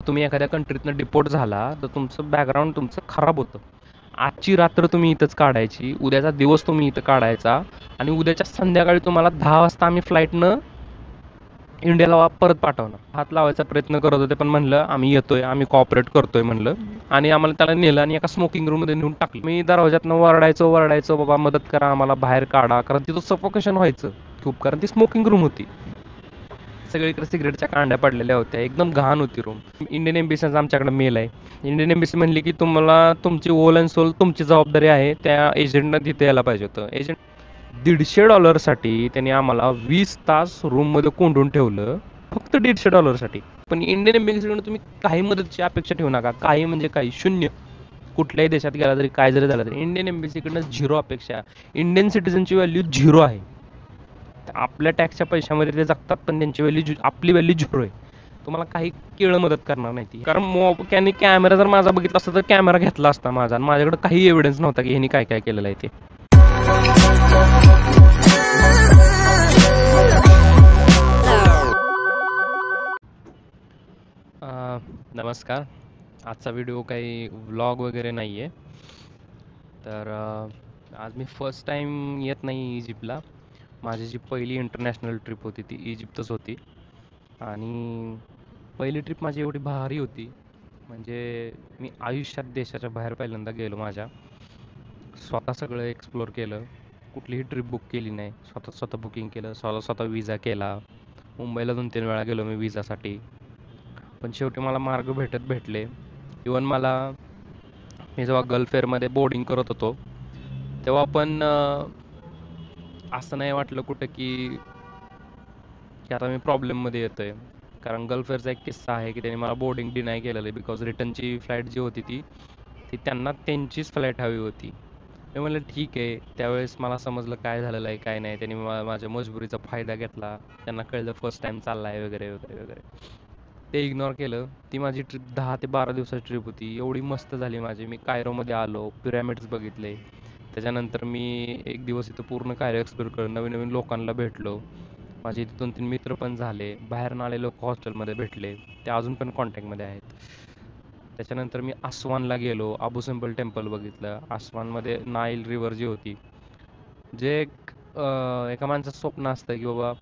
तुम्ही एखाद्या कंट्रीतनं डिपोर्ट झाला तर तुमचं बॅकग्राऊंड तुमचं खराब होतं. आजची रात्र तुम्ही इथंच काढायची, उद्याचा दिवस तुम्ही इथं काढायचा आणि उद्याच्या संध्याकाळी तुम्हाला 10 वाजता आम्ही फ्लाईटनं इंडियाला परत पाठवणार. हात लावायचा प्रयत्न करत होते, पण म्हणलं आम्ही येतोय, आम्ही कॉपरेट करतोय म्हणलं. आणि आम्हाला त्याला नेलं आणि एका स्मोकिंग रूममध्ये नेऊन टाकलं. मी दरवाजातनं वरडायचो, बाबा मदत करा, आम्हाला बाहेर काढा, कारण तिथं सफोकेशन व्हायचं खूप, कारण ती स्मोकिंग रूम होती. सगळीकडे सिगरेटच्या कांड्या पडलेल्या होत्या, एकदम घाण होती रूम. इंडियन एम्बसीचा आमच्याकडे मेल आहे. इंडियन एम्बसी म्हणली की तुम्हाला तुमची ओल अँड सोल तुमची जबाबदारी आहे, त्या एजंटनं तिथे यायला पाहिजे होतं. एजंट $150 त्यांनी आम्हाला 20 तास रूममध्ये कोंडून ठेवलं, फक्त $150. पण इंडियन एम्बसीकडून तुम्ही काही मदतीची अपेक्षा ठेवू नका, काही म्हणजे काही, शून्य. कुठल्याही देशात गेला तरी काय जरी झालं तरी इंडियन एम्बसीकडनं झिरो अपेक्षा. इंडियन सिटीजनची व्हॅल्यू झिरो आहे. आपल्या टॅक्सच्या पैशामध्ये ते जगतात, पण त्यांची व्हॅल्यू, आपली व्हॅल्यू झिरो आहे. तुम्हाला काही केळं मदत करणार नाही ती, कारण त्यांनी कॅमेरा जर माझा बघितला असता तर कॅमेरा घेतला असता माझा, आणि माझ्याकडे काही एव्हिडन्स नव्हता की ह्यांनी काय काय केलेलं आहे ते. नमस्कार. आजचा व्हिडिओ काही व्लॉग वगैरे नाही आहे. तर आज मी फर्स्ट टाईम येत नाही इजिप्तला. माझी जी पहिली इंटरनॅशनल ट्रिप होती ती इजिप्तच होती. आणि पहिली ट्रिप माझी एवढी भारी होती, म्हणजे मी आयुष्यात देशाच्या बाहेर पहिल्यांदा गेलो माझ्या. स्वतः सगळं एक्सप्लोअर केलं. कुठलीही ट्रिप बुक केली नाही, स्वतः बुकिंग केलं, स्वतः विजा केला. मुंबईला 2-3 वेळा गेलो मी विजासाठी, पण शेवटी मला मार्ग भेटले. इवन मी जेव्हा गल्फ एअरमध्ये बोर्डिंग करत होतो तेव्हा पण असं नाही वाटलं कुठं की आता मी प्रॉब्लेममध्ये येतो आहे. कारण गल्फ एअरचा एक किस्सा आहे की त्यांनी मला बोर्डिंग डिनाय केलेलं आहे, बिकॉज रिटर्नची फ्लाईट जी होती ती ती त्यांना त्यांचीच फ्लाईट हवी होती. मी म्हणलं ठीक आहे. त्यावेळेस मला समजलं काय झालेलं आहे काय नाही. त्यांनी माझ्या मजबुरीचा फायदा घेतला. त्यांना कळलं फर्स्ट टाईम चालला आहे वगैरे वगैरे वगैरे. ते इग्नोर केलं. ती माझी ट्रिप 10 ते 12 दिवसाची ट्रिप होती. एवढी मस्त झाली माझी. मी कायरोमध्ये आलो, पिरॅमिड्स बघितले. त्याच्यानंतर मी एक दिवस इथं पूर्ण कायरो एक्सप्लोर करून नवीन नवीन लोकांना भेटलो. माझे इथे 2-3 मित्र पण झाले. बाहेरून आले लोक हॉस्टेलमध्ये भेटले, ते अजून पण कॉन्टॅक्टमध्ये आहेत. त्याच्यानंतर मी आसवानला गेलो, अबू सिम्बल टेम्पल बघितलं. आसवानमध्ये नाईल रिव्हर जी होती, जे एका माणसाचं स्वप्न असतं की बाबा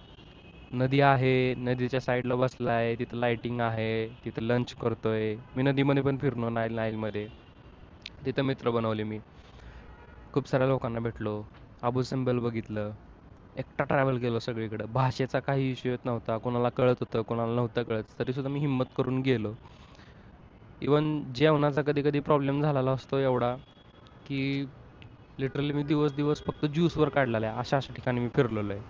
नदी आहे, नदीच्या साईडला बसला आहे, तिथं लाईटिंग आहे, तिथं लंच करतोय. मी नदीमध्ये पण फिरलो, नाईलमध्ये. तिथं मित्र बनवले मी, खूप साऱ्या लोकांना भेटलो, अबू सिम्बल बघितलं. एकटा ट्रॅव्हल केलं सगळीकडं. भाषेचा काही इश्यू येत नव्हता, कोणाला कळत होतं कोणाला नव्हतं कळत, तरीसुद्धा मी हिंमत करून गेलो. इवन जेवणाचा कधी कधी प्रॉब्लेम झालेला असतो एवढा की लिटरली मी दिवस दिवस फक्त ज्यूसवर काढलेला आहे. अशा अशा ठिकाणी मी फिरलेलो आहे.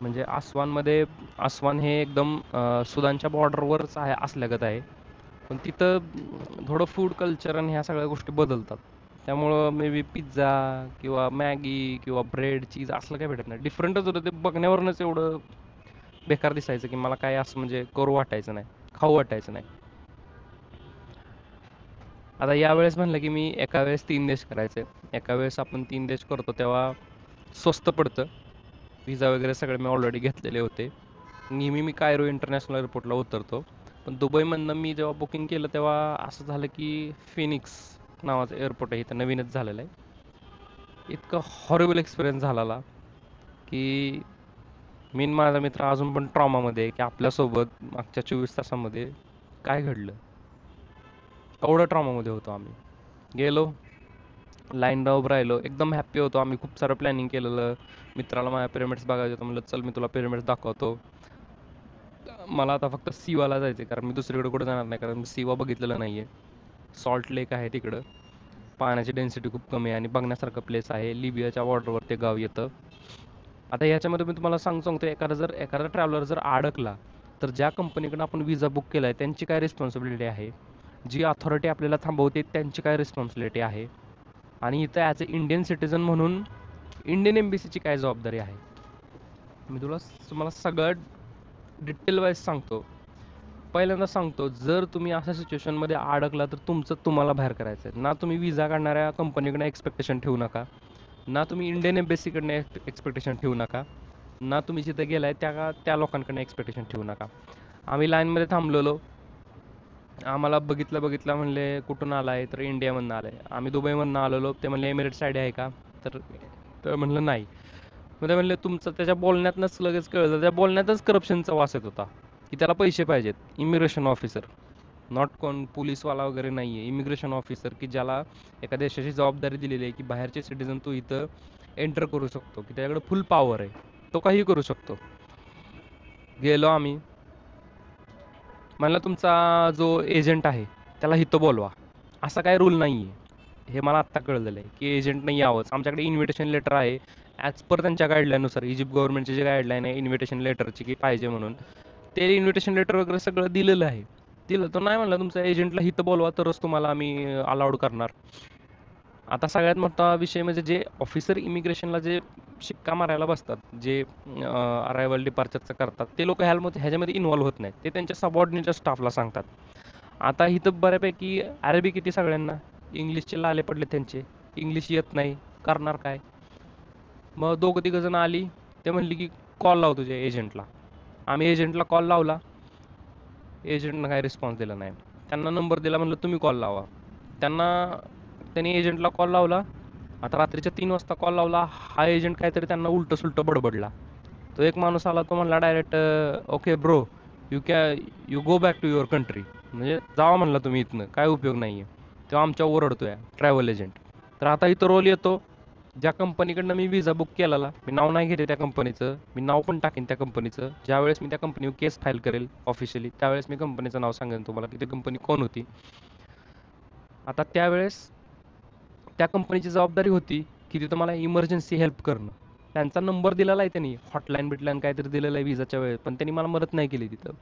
म्हणजे आसवान हे एकदम सुदानच्या बॉर्डरवरच आहे असल्यागत आहे, पण तिथं थोडं फूड कल्चर आणि ह्या सगळ्या गोष्टी बदलतात. त्यामुळं मे बी पिझ्झा किंवा मॅगी किंवा ब्रेड चीज असलं काय भेटत नाही. डिफरंटच होतं ते, बघण्यावरूनच एवढं बेकार दिसायचं की मला काय असं म्हणजे करू वाटायचं नाही, खाऊ वाटायचं नाही. आता यावेळेस म्हणलं की मी एका वेळेस 3 देश करायचे. एका वेळेस आपण 3 देश करतो तेव्हा स्वस्त पडतं. व्हिसा वगैरे सगळे मी ऑलरेडी घेतलेले होते. नेहमी मी कायरो इंटरनॅशनल एअरपोर्टला उतरतो. पण दुबईमधनं मी जेव्हा बुकिंग केलं तेव्हा असं झालं की फिनिक्स नावाचं एअरपोर्ट आहे, इथं नवीनच झालेलं आहे. इतकं हॉरेबल एक्सपिरियन्स झालेला की मी आणि माझा मित्र अजून पण ट्रॉमामध्ये आहे की आपल्यासोबत मागच्या 24 तासामध्ये काय घडलं. एवढं ट्रॉमामध्ये होतो आम्ही. गेलो, लाईनला उभं राहिलो, एकदम हॅप्पी होतो आम्ही. खूप सारं प्लॅनिंग केलेलं. मित्राला माझ्या पिरॅमिड्स बघायचं होतं, म्हणलं चल मी तुला पिरॅमिड्स दाखवतो. मला आता फक्त सिवाला जायचं आहे, कारण मी दुसरीकडे कुठे जाणार नाही, कारण मी सिवा बघितलेलं नाही आहे. सॉल्ट लेक आहे तिकडं, पाण्याची डेन्सिटी खूप कमी आहे आणि बघण्यासारखं प्लेस आहे. लिबियाच्या बॉर्डरवर ते गाव येतं. आता याच्यामध्ये मी तुम्हाला सांगतो, एखादा ट्रॅव्हलर जर अडकला तर ज्या कंपनीकडून आपण विजा बुक केला आहे त्यांची काय रिस्पॉन्सिबिलिटी आहे, जी अथॉरिटी आपल्याला थांबवते त्यांची काय रिस्पॉन्सिबिलिटी आहे, आणि इथं ॲज अ इंडियन सिटीजन म्हणून इंडियन एम्बसीची काय जबाबदारी आहे. मी तुम्हाला सगळं डिटेल वाईज सांगतो. पहिल्यांदा सांगतो, जर तुम्ही अशा सिच्युएशनमध्ये अडकला तर तुम्हाला बाहेर करायचं आहे ना. तुम्ही विजा काढणाऱ्या कंपनीकडे एक्सपेक्टेशन ठेवू नका, ना तुम्ही इंडियन एम्बेसीकडनं एक्सपेक्टेशन ठेवू नका, ना तुम्ही जिथे गेलाय त्या लोकांकडनं एक्सपेक्टेशन ठेवू नका. आम्ही लाईनमध्ये थांबलेलो. आम्हाला बघितलं बघितलं म्हणले कुठून आलाय, तर इंडियामधनं आलाय. आम्ही दुबईमधनं आलेलो. ते म्हणले एमिरेट्स आयडी आहे का? तर तर म्हणलं नाही. मग ते म्हणले तुमचं त्याच्या बोलण्यातनंच लगेच कळलं. त्या बोलण्यातच करप्शनचा वास येत होता, की त्याला पैसे पाहिजेत. इमिग्रेशन ऑफिसर, नॉट कोण पोलीसवाला वगैरे नाही आहे. इमिग्रेशन ऑफिसर, की ज्याला एका देशाची जबाबदारी दिलेली आहे, की बाहेरचे सिटिझन तू इथं एंटर करू शकतो, की त्याच्याकडे फुल पॉवर आहे. तो काही करू शकतो. गेलो आम्ही. म्हणलं तुमचा जो एजंट आहे त्याला इथं बोलवा. असा काही रूल नाही आहे. हे मला आत्ता कळलेलं आहे, की एजंटनं यावंच. आमच्याकडे इन्व्हिटेशन लेटर आहे. ॲज पर त्यांच्या गाईडलाईननुसार इजिप्त गव्हर्नमेंटची जी गाईडलाईन आहे इन्व्हिटेशन लेटरची, की पाहिजे म्हणून, ते इन्व्हिटेशन लेटर वगैरे सगळं दिलेलं आहे. दिलं तर नाही म्हणलं तुमच्या एजंटला इथं बोलवा तरच तुम्हाला आम्ही अलाउड करणार. आता सगळ्यात मोठा विषय म्हणजे जे ऑफिसर इमिग्रेशनला जे शिक्का मारायला बसतात, जे अरायवल डिपार्चरचं करतात, ते लोक ह्याच्यामध्ये इन्व्हॉल्व होत नाहीत. ते त्यांच्या सबऑर्डिनेटच्या स्टाफला सांगतात. आता इथं बऱ्यापैकी अरेबिक किती सगळ्यांना, इंग्लिशचे लाले पडले त्यांचे, इंग्लिश येत नाही, करणार काय? मग दोघं तिघं जण आली. ते म्हणली की कॉल लाव तुझ्या एजंटला. आम्ही एजंटला कॉल लावला. एजंटनं काही रिस्पॉन्स दिला नाही. त्यांना नंबर दिला, म्हणलं तुम्ही कॉल लावा. त्यांनी एजंटला कॉल लावला. आता रात्रीच्या 3 वाजता कॉल लावला. हा एजंट काहीतरी त्यांना उलटं सुलटं बडबडला. तो एक माणूस आला, तो म्हणला direct, okay bro, you go back to your country. म्हणजे जावा म्हणला तुम्ही इथनं, काय उपयोग नाही आहे. तेव्हा आमच्यावर ओरडतोय ट्रॅव्हल एजंट. तर आता इथं रोल येतो. ज्या कंपनीकडनं मी विजा बुक केलेला, मी नाव नाही घेते त्या कंपनीचं, मी नाव पण टाकेन त्या कंपनीचं. ज्यावेळेस मी त्या कंपनीवर केस फाईल करेल ऑफिशियली, त्यावेळेस मी कंपनीचं नाव सांगेन तुम्हाला की ती कंपनी कोण होती. आता त्यावेळेस त्या कंपनीची जबाबदारी होती की तिथं मला इमर्जन्सी हेल्प करणं. त्यांचा नंबर दिलेला आहे त्यांनी, हॉटलाईन बिटलाईन काहीतरी दिलेलं आहे विजाच्या वेळेस, पण त्यांनी मला मदत नाही केली तिथं.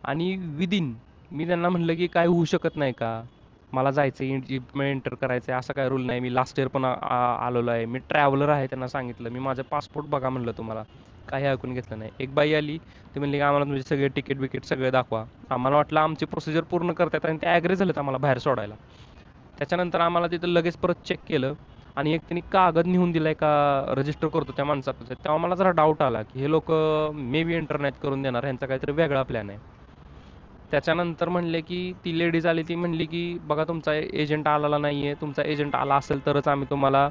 आणि विदिन मी त्यांना म्हणलं की काय होऊ शकत नाही का, मला जायचं आहे इजिप्तमध्ये एंटर करायचं आहे, असं काय रूल नाही. मी लास्ट इयर पण आलेलो आहे, मी ट्रॅव्हलर आहे. त्यांना सांगितलं मी माझं पासपोर्ट बघा म्हणलं तुम्हाला. काही ऐकून घेतलं नाही. एक बाई आली, ती म्हणली की आम्हाला तुमचे सगळे तिकीट बिकीट सगळे दाखवा. आम्हाला वाटलं आमची प्रोसिजर पूर्ण करतात आणि ते ॲग्री झालेत आम्हाला बाहेर सोडायला. त्याच्यानंतर आम्हाला तिथं लगेच परत चेक केलं आणि एक त्यांनी कागद नेऊन दिलाय का रजिस्टर करतो त्या माणसाचं. तेव्हा मला जरा डाऊट आला की हे लोक मे बी एंटर नाहीत करून देणार, ह्यांचा काहीतरी वेगळा प्लॅन आहे. त्याच्यानंतर म्हणले की ती लेडीज आली, ती म्हणली की बघा तुमचा एजंट आलेला नाही आहे, तुमचा एजंट आला असेल तरच आम्ही तुम्हाला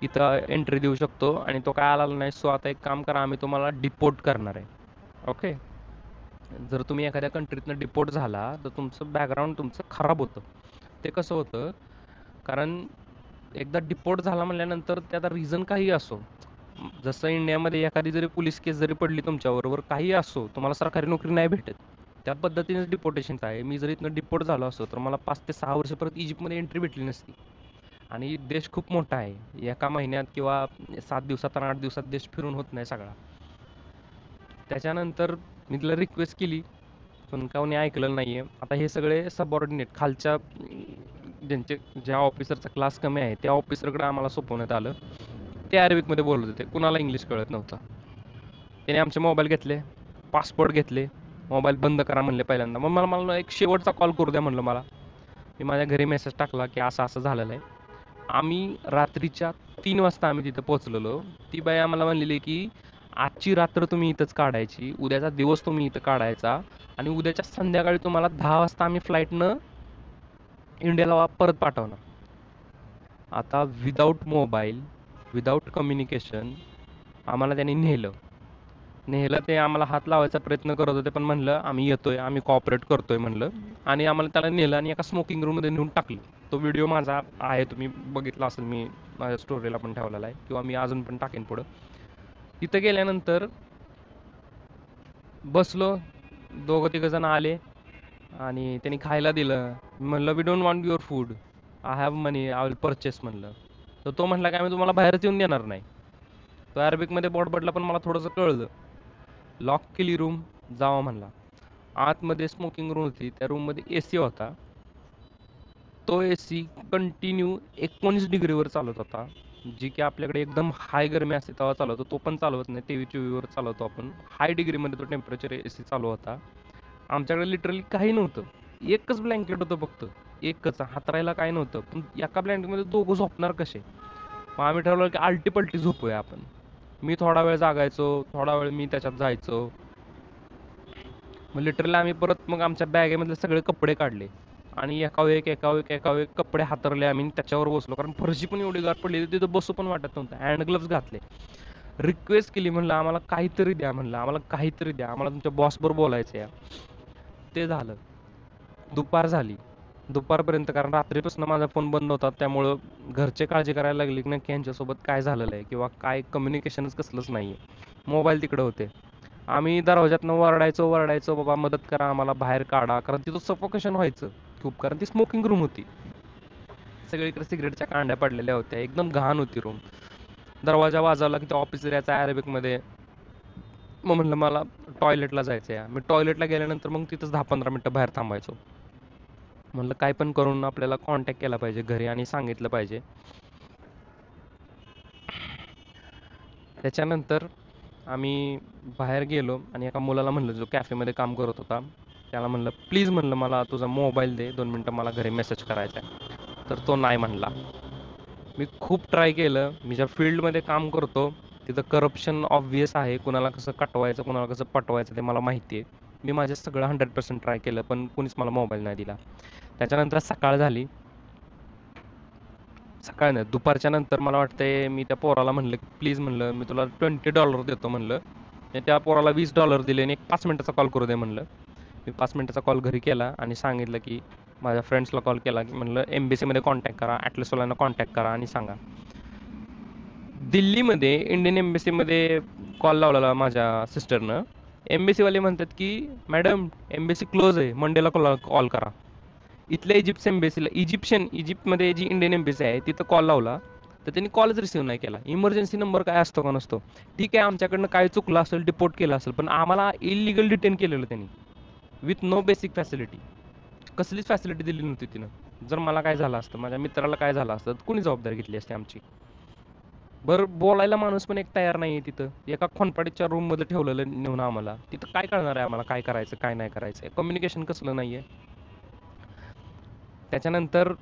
इथं एंट्री देऊ शकतो आणि तो काय आलेला नाही. सो आता एक काम करा, आम्ही तुम्हाला डिपोर्ट करणार आहे. ओके. जर तुम्ही एखाद्या कंट्रीतनं डिपोर्ट झाला तर तुमचं बॅकग्राऊंड तुमचं खराब होतं. ते कसं होतं, कारण एकदा डिपोर्ट झाला म्हणल्यानंतर त्याचा रिझन काही असो, जसं इंडियामध्ये एखादी जरी पोलीस केस जरी पडली तुमच्याबरोबर, काही असो, तुम्हाला सरकारी नोकरी नाही भेटत. त्या पद्धतीनेच डिपोर्टेशनचं आहे. मी जर इथनं डिपोर्ट झालो असतो तर मला 5 ते 6 वर्ष परत इजिप्तमध्ये एंट्री भेटली नसती. आणि देश खूप मोठा आहे, एका महिन्यात किंवा 7 दिवसात आणि 8 दिवसात देश फिरून होत नाही सगळा. त्याच्यानंतर मी तिला रिक्वेस्ट केली, पण कोणी ऐकलेलं नाही आहे. आता हे सगळे सबऑर्डिनेट खालच्या ज्यांचे ज्या ऑफिसरचा क्लास कमी आहे त्या ऑफिसरकडे आम्हाला सोपवण्यात आलं. ते अरेबिकमध्ये बोलत होते, कुणाला इंग्लिश कळत नव्हतं. त्याने आमचे मोबाईल घेतले, पासपोर्ट घेतले, मोबाईल बंद करा म्हणले पहिल्यांदा. मग मला मला एक शेवटचा कॉल करू द्या म्हणलं मला. मी माझ्या घरी मेसेज टाकला की असं असं झालेलं आहे. आम्ही रात्रीच्या 3 वाजता आम्ही तिथं पोहोचलेलो. ती बाई आम्हाला म्हणलेली की आजची रात्र तुम्ही इथंच काढायची, उद्याचा दिवस तुम्ही इथं काढायचा आणि उद्याच्या संध्याकाळी तुम्हाला 10 वाजता आम्ही फ्लाईटनं इंडियाला परत पाठवणार. आता विदाऊट मोबाईल, विदाऊट कम्युनिकेशन आम्हाला त्यांनी नेलं. ते आम्हाला हात लावायचा प्रयत्न करत होते, पण म्हणलं आम्ही येतोय, आम्ही कॉपरेट करतोय म्हणलं. आणि आम्हाला त्याला नेलं आणि एका स्मोकिंग रूममध्ये नेऊन टाकलं. तो व्हिडिओ माझा आहे, तुम्ही बघितला असेल, मी माझ्या स्टोरीला पण ठेवलेला आहे किंवा मी अजून पण टाकेन पुढं. तिथं गेल्यानंतर बसलो, दोघं तिघं जण आले आणि त्यांनी खायला दिलं. म्हणलं we don't want your food, I have money, I will purchase म्हणलं. तर तो म्हणला की आम्ही तुम्हाला बाहेरच येऊन देणार नाही. तो अरेबिकमध्ये बडबडला, पण मला थोडंसं कळलं. लॉक केली रूम, जावा म्हणला. आतमध्ये स्मोकिंग रूम होती, त्या रूममध्ये ए सी होता. तो ए सी कंटिन्यू 19 डिग्रीवर चालत होता, जी की आपल्याकडे एकदम हाय गरमी असते तेव्हा चालवतो, तो पण चालवत नाही, 23-24वर चालवतो आपण. हाय डिग्रीमध्ये तो टेम्परेचर ए सी चालू होता. आमच्याकडे लिटरली काही नव्हतं, एकच ब्लँकेट होतं फक्त, एकच हातरायला काही नव्हतं. पण एका ब्लँकेटमध्ये दोघं झोपणार कसे? मग आम्ही ठरवलं की आलटी पलटी झोपूया आपण. मी थोडा वेळ जागायचो, थोडा वेळ मी त्याच्यात जायचो. मग लिटरली आम्ही परत मग आमच्या बॅगेमधले सगळे कपडे काढले आणि एकावर एक कपडे हातरले आम्ही आणि त्याच्यावर बसलो, कारण फरशी पण एवढी गार पडली तिथं बसू पण वाटत नव्हतं. हँड ग्लोव्स घातले, रिक्वेस्ट केली, म्हणलं आम्हाला काहीतरी द्या, म्हणलं आम्हाला काहीतरी द्या, आम्हाला तुमच्या बॉसबरोबर बोलायचं आहे. ते झालं. दुपार झाली. दुपारपर्यंत, कारण रात्रीपासून माझा फोन बंद होता, त्यामुळं घरचे काळजी करायला लागली की नक्की यांच्यासोबत काय झालेलं आहे किंवा काय कम्युनिकेशनच कसलंच नाही आहे. मोबाईल तिकडे होते. आम्ही दरवाजातनं ओरडायचो, बाबा मदत करा, आम्हाला बाहेर काढा, कारण तिथं सफोकेशन व्हायचं खूप, कारण ती स्मोकिंग रूम होती. सगळीकडे सिगरेटच्या कांड्या पडलेल्या होत्या, एकदम घाण होती रूम. दरवाजा वाजवला की तो ऑफिसर याचा अरेबिकमध्ये. मग म्हणलं मला टॉयलेटला जायचं आहे. मी टॉयलेटला गेल्यानंतर मग तिथंच 10-15 मिनटं बाहेर थांबायचो. म्हणलं काय पण करून आपल्याला कॉन्टॅक्ट केला पाहिजे घरी आणि सांगितलं पाहिजे. त्याच्यानंतर आम्ही बाहेर गेलो आणि एका मुलाला म्हणलं, जो कॅफेमध्ये काम करत होता, त्याला म्हणलं प्लीज, म्हणलं मला तुझा मोबाईल दे, 2 मिनटं मला घरी मेसेज करायचा आहे. तर तो नाही म्हणला. मी खूप ट्राय केलं. मी ज्या फील्डमध्ये काम करतो तिथं करप्शन ऑब्व्हियस आहे. कुणाला कसं कटवायचं, कुणाला कसं पटवायचं ते मला माहिती आहे. मी माझं सगळं 100% ट्राय केलं, पण कुणीच मला मोबाईल नाही दिला. त्याच्यानंतर सकाळ झाली. सकाळ नाही, दुपारच्या नंतर मला वाटतंय मी त्या पोराला म्हणलं की प्लीज, म्हणलं मी तुला $20 देतो, म्हणलं मी त्या पोराला $20 दिले आणि एक 5 मिनिटाचा कॉल करू दे म्हणलं. मी 5 मिनिटाचा कॉल घरी केला आणि सांगितलं की माझ्या फ्रेंड्सला कॉल केला की म्हणलं एम्बेसीमध्ये कॉन्टॅक्ट करा, ॲटलसवाल्यांना कॉन्टॅक्ट करा आणि सांगा. दिल्लीमध्ये इंडियन एम्बेसीमध्ये कॉल लावलेला माझ्या सिस्टरनं. एम्बेसीवाले म्हणतात की मॅडम एम्बेसी क्लोज आहे, मंडेला कॉल करा. इथल्या इजिप्तमध्ये जी इंडियन एम्बेसी आहे तिथं कॉल लावला तर त्यांनी कॉलच रिसीव्ह नाही केला. इमर्जन्सी नंबर काय असतो का नसतो. ठीक आहे, आमच्याकडनं काय चुकलं असेल, डिपोर्ट केलं असेल, पण आम्हाला इलिगल डिटेन केलेलं त्यांनी, विथ नो बेसिक फॅसिलिटी. कसलीच फॅसिलिटी दिली नव्हती तिनं. जर मला काय झालं असतं, माझ्या मित्राला काय झालं असतं, तर कुणी जबाबदारी घेतली असते आमची. बरं, बोलायला माणूस पण एक तयार नाही आहे तिथं. एका खोनपाडीच्या रूममध्ये ठेवलेलं नेऊन आम्हाला. तिथं काय कळणार आहे आम्हाला, काय करायचं काय नाही करायचं, कम्युनिकेशन कसलं नाही आहे. त्याच्यानंतर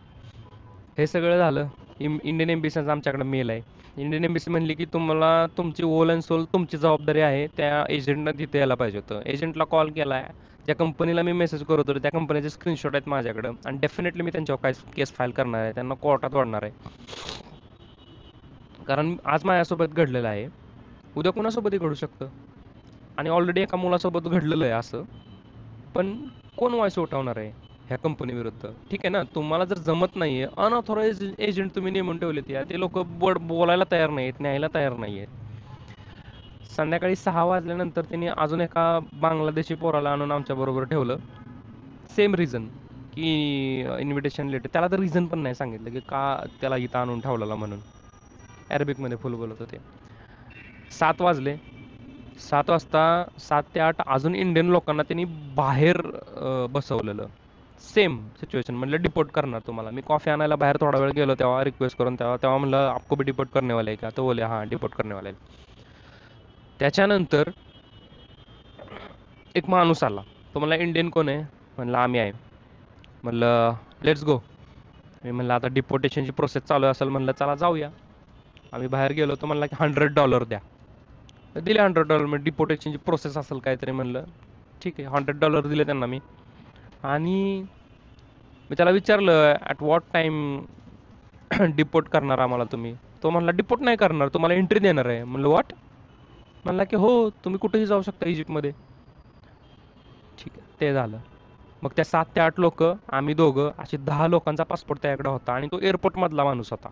हे सगळं झालं. इंडियन एम्बेसीचा आमच्याकडे मेल आहे. इंडियन एम्बेसी म्हणली की तुम्हाला तुमची ओल अँड सोल तुमची जबाबदारी आहे, त्या एजंटनं तिथे यायला पाहिजे होतं. एजंटला कॉल केला आहे, ज्या कंपनीला मी मेसेज करत होतो त्या कंपनीचे स्क्रीनशॉट आहेत माझ्याकडं, आणि डेफिनेटली मी त्यांच्यावर काय केस फाईल करणार आहे, त्यांना कोर्टात वाढणार आहे. कारण आज माझ्यासोबत घडलेलं आहे, उद्या कोणासोबतही घडू शकतं, आणि ऑलरेडी एका मुलासोबत घडलेलं आहे असं. पण कोण व्हॉइस उठवणार आहे ह्या कंपनी विरुद्ध? ठीक आहे ना, तुम्हाला जर जमत नाहीये, अनऑथोराइज एजंट तुम्ही नेमून ठेवलेत, या ते लोक बोलायला तयार नाहीत, न्यायला तयार नाहीयेत. संध्याकाळी 6 वाजल्यानंतर त्यांनी अजून एका बांगलादेशी पोराला आणून आमच्याबरोबर ठेवलं. सेम रिझन की इन्व्हिटेशन लेटर. त्याला तर रिझन पण नाही सांगितलं की का त्याला इथं आणून ठेवलेला म्हणून. अरेबिकमध्ये फुल बोलत होते. 7 वाजले. 7 वाजता 7 ते 8 अजून इंडियन लोकांना त्यांनी बाहेर बसवलेलं. Same situation. म्हणलं डिपोर्ट करणार तुम्हाला. मी कॉफी आणायला बाहेर थोडा वेळ गेलो, तेव्हा रिक्वेस्ट करून तेव्हा म्हणलं आपको भी डिपोर्ट करने वाले का, तो बोले हां डिपोर्ट करने वाले. त्याच्यानंतर एक माणूस आला. तो मला इंडियन कोण आहे म्हणलं आम्ही आहे. म्हणलं लेट्स गो. मी म्हणलं आता डिपोर्टेशनची प्रोसेस चालू असेल, म्हणलं चला जाऊया. आम्ही बाहेर गेलो, तो म्हणला की $100 द्या. तर दिले $100. मी डिपोर्टेशनची प्रोसेस असेल काहीतरी, म्हणलं ठीक आहे. $100 दिले त्यांना मी. आणि मी त्याला विचारलं ॲट व्हॉट टाईम डिपोर्ट करणार आम्हाला तुम्ही. तो म्हणला डिपोर्ट नाही करणार, तुम्हाला एंट्री देणार आहे. म्हणलं व्हॉट. म्हणला की हो, तुम्ही कुठेही जाऊ शकता इजिप्तमध्ये. ठीक आहे, ते झालं. मग त्या 7 ते 8 लोक, आम्ही दोघं, असे 10 लोकांचा पासपोर्ट त्याकडे होता, आणि तो एअरपोर्टमधला माणूस होता.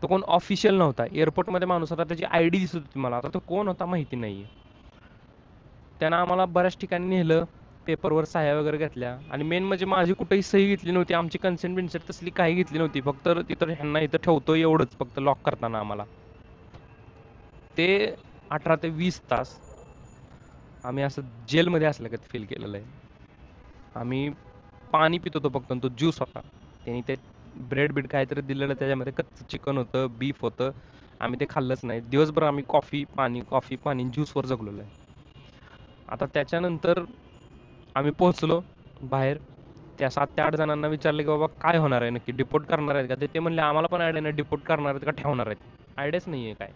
तो कोण ऑफिशियल नव्हता, एअरपोर्टमध्ये माणूस होता, त्याची आय डी दिसत होती मला. आता तो कोण होता माहिती नाही. त्यानं आम्हाला बऱ्याच ठिकाणी नेलं, पेपरवर सह्या वगैरे घेतल्या, आणि मेन म्हणजे माझी कुठेही सही घेतली नव्हती, आमची कन्सेंट बिन्सेंट तसली काही घेतली नव्हती. फक्त तिथं ह्यांना इथं ठेवतो एवढंच, फक्त लॉक करताना आम्हाला. ते 18 ते 20 तास आम्ही असं जेलमध्ये असल्यागत फील केलेलं आहे. आम्ही पाणी पित होतो फक्त, तो ज्यूस होता. त्यांनी ते ब्रेड बीड काहीतरी दिलेलं, त्याच्यामध्ये कच्चं चिकन होतं, बीफ होतं. आम्ही ते खाल्लंच नाही. दिवसभर आम्ही कॉफी पाणी ज्यूसवर जगलेलो आहे. आता त्याच्यानंतर आम्ही पोहोचलो बाहेर. त्या 7 ते 8 जणांना विचारलं की बाबा काय होणार आहे नक्की, डिपोर्ट करणार आहेत का? ते म्हणले आम्हाला पण आयडिया नाही, डिपोर्ट करणार आहेत का ठेवणार आहेत, आयडियाच नाही आहे काय.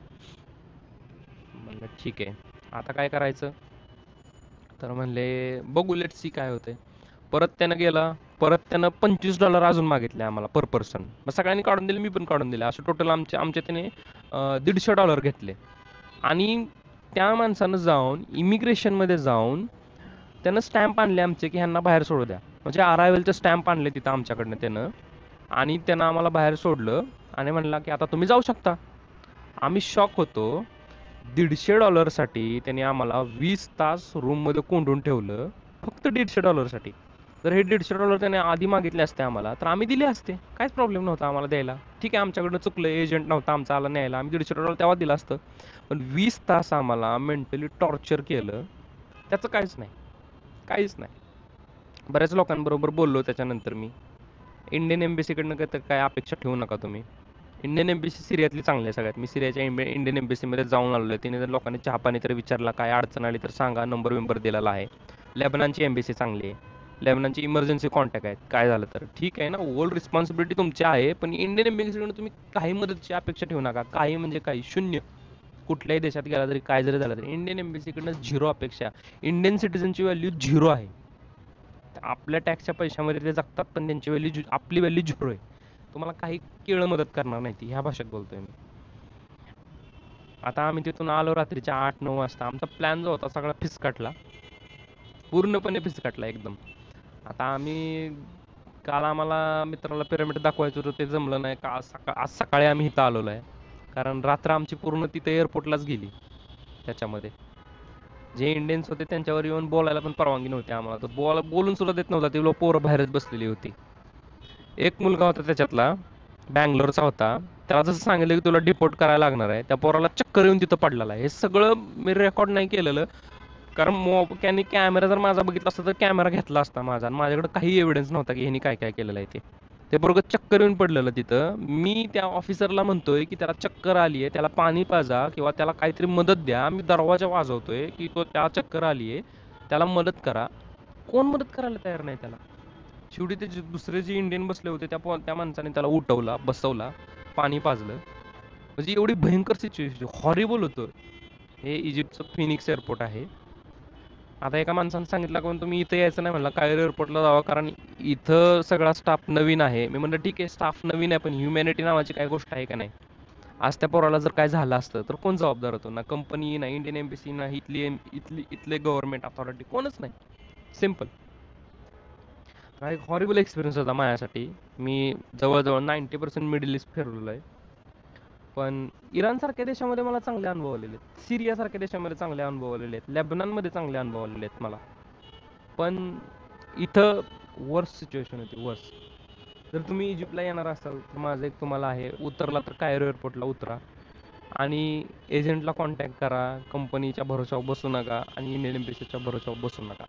म्हणलं ठीक आहे, आता काय करायचं. तर म्हणले बघू लेट सी काय होतंय. परत त्यानं गेला. परत त्यानं $25 अजून मागितले आम्हाला पर पर्सन. मग सगळ्यांनी काढून दिले, मी पण काढून दिले. असं टोटल आमच्या त्याने $150 घेतले. आणि त्या माणसानं जाऊन इमिग्रेशनमध्ये जाऊन त्यानं स्टॅम्प आणले आमचे की ह्यांना बाहेर सोडू द्या. म्हणजे अरायव्हलचे स्टॅम्प आणले तिथं आमच्याकडनं त्यानं. आणि त्यानं आम्हाला बाहेर सोडलं आणि म्हणला की आता तुम्ही जाऊ शकता. आम्ही शॉक होतो. $150 त्यांनी आम्हाला 20 तास रूममध्ये कोंडून ठेवलं, फक्त $150 साठी. जर हे $150 त्याने आधी मागितले असते आम्हाला, तर आम्ही दिले असते. काहीच प्रॉब्लेम नव्हता आम्हाला द्यायला. ठीक आहे, आमच्याकडनं चुकलं, एजंट नव्हता आमचा आला न्यायला, आम्ही $150 तेव्हा दिलं असतं. पण 20 तास आम्हाला मेंटली टॉर्चर केलं, त्याचं काहीच नाही, काहीच नाही. बऱ्याच लोकांबरोबर बोललो त्याच्यानंतर मी. इंडियन एम्बेसीकडनं काय अपेक्षा ठेवू नका तुम्ही. इंडियन एम्बेसी सिरियातली चांगली आहे सगळ्यात. मी सिरियाच्या इंडियन एम्बेसीमध्ये जाऊन आलेलो आहे. तिने जर लोकांनी चहापाणी तर विचारला, काय अडचण आली तर सांगा, नंबर विंबर दिलेला आहे. लेबननची एम्बेसी चांगली आहे. लेबननची इमर्जन्सी कॉन्टॅक्ट आहेत, काय झालं तर ठीक आहे ना. ओव्हर रिस्पॉन्सिबिलिटी तुमची आहे, पण इंडियन एम्बेसीकडून तुम्ही काही मदतची अपेक्षा ठेवू नका. काही म्हणजे काही, शून्य. कुठल्याही देशात गेला तरी, काय जरी झालं तरी इंडियन एम्बेसीकडनं झिरो अपेक्षा. इंडियन सिटीजनची व्हॅल्यू झिरो आहे. आपल्या टॅक्सच्या पैशामध्ये ते जगतात, पण त्यांची व्हॅल्यू, आपली व्हॅल्यू झिरो आहे. तुम्हाला काही केळं मदत करणार नाही ती, ह्या भाषेत बोलतोय मी. आता आम्ही तिथून आलो रात्रीच्या 8-9 वाजता. आमचा प्लॅन जो होता सगळा फिसकटला, पूर्णपणे फिसकटला एकदम. आता आम्ही काल आम्हाला मित्राला पिरामिड दाखवायचं होतं, ते जमलं नाही का. आज सकाळी आम्ही इथं आलेलो आहे, कारण रात्र आमची पूर्ण तिथे एअरपोर्टलाच गेली. त्याच्यामध्ये जे इंडियन्स होते त्यांच्यावर येऊन बोलायला पण परवानगी नव्हती आम्हाला. तर बोलून सुद्धा देत नव्हता. ती लोक पोरं बाहेरच बसलेली होती. एक मुलगा होता त्याच्यातला, बँगलोरचा होता. त्याला जसं सांगितलं की तुला डिपोर्ट करायला लागणार आहे, त्या पोराला चक्कर येऊन तिथं पडलेला आहे. हे सगळं मी रेकॉर्ड नाही केलेलं, कारण त्यांनी कॅमेरा जर माझा बघितला असता तर कॅमेरा घेतला असता माझा, आणि माझ्याकडे काही एव्हिडन्स नव्हता की ह्यांनी काय काय केलेलं आहे ते पोरगं चक्कर येऊन पडलेलं तिथं. मी त्या ऑफिसरला म्हणतोय की त्याला चक्कर आली आहे, त्याला पाणी पाजा किंवा त्याला काहीतरी मदत द्या. मी दरवाजा वाजवतोय की तो, त्याला चक्कर आली आहे, त्याला मदत करा. कोण मदत करायला तयार नाही त्याला. शेवटी ते दुसरे जे इंडियन बसले होते त्या माणसाने त्याला उठवला, बसवला, पाणी पाजलं. म्हणजे एवढी भयंकर सिच्युएशन, हॉरिबल होतं. हे इजिप्तचं फिनिक्स एअरपोर्ट आहे. आता एका माणसाने सांगितलं की तुम्ही इथं यायचं नाही, म्हणलं कायरो एअरपोर्टला जावा, कारण इथं सगळा स्टाफ नवीन आहे. मी म्हणलं ठीक आहे, स्टाफ नवीन आहे, पण ह्युमॅनिटी नावाची काय गोष्ट आहे का नाही. आज त्या पोराला जर काय झालं असतं तर कोण जबाबदार होतो? ना कंपनी, ना इंडियन एम्बेसी, ना इथले गव्हर्नमेंट अथॉरिटी, कोणच नाही. सिम्पल. हा एक हॉरिबल एक्सपिरियन्स होता माझ्यासाठी. मी जवळजवळ 90% मिडल ईस्ट फिरलेलो आहे. पण इराणसारख्या देशामध्ये मला चांगले अनुभव आलेले आहेत. सिरियासारख्या देशामध्ये चांगले अनुभव आलेले आहेत. लेबनॉनमध्ये चांगले अनुभव आलेले आहेत मला. पण इथं वर्स सिच्युएशन होती, वर्स. जर तुम्ही इजिप्तला येणार असाल तर माझं एक तुम्हाला आहे, उतरला तर कायरो एअरपोर्टला उतरा आणि एजंटला कॉन्टॅक्ट करा. कंपनीच्या भरोशावर बसू नका आणि इंडियन एम्बेसीच्या भरोशावर बसू नका.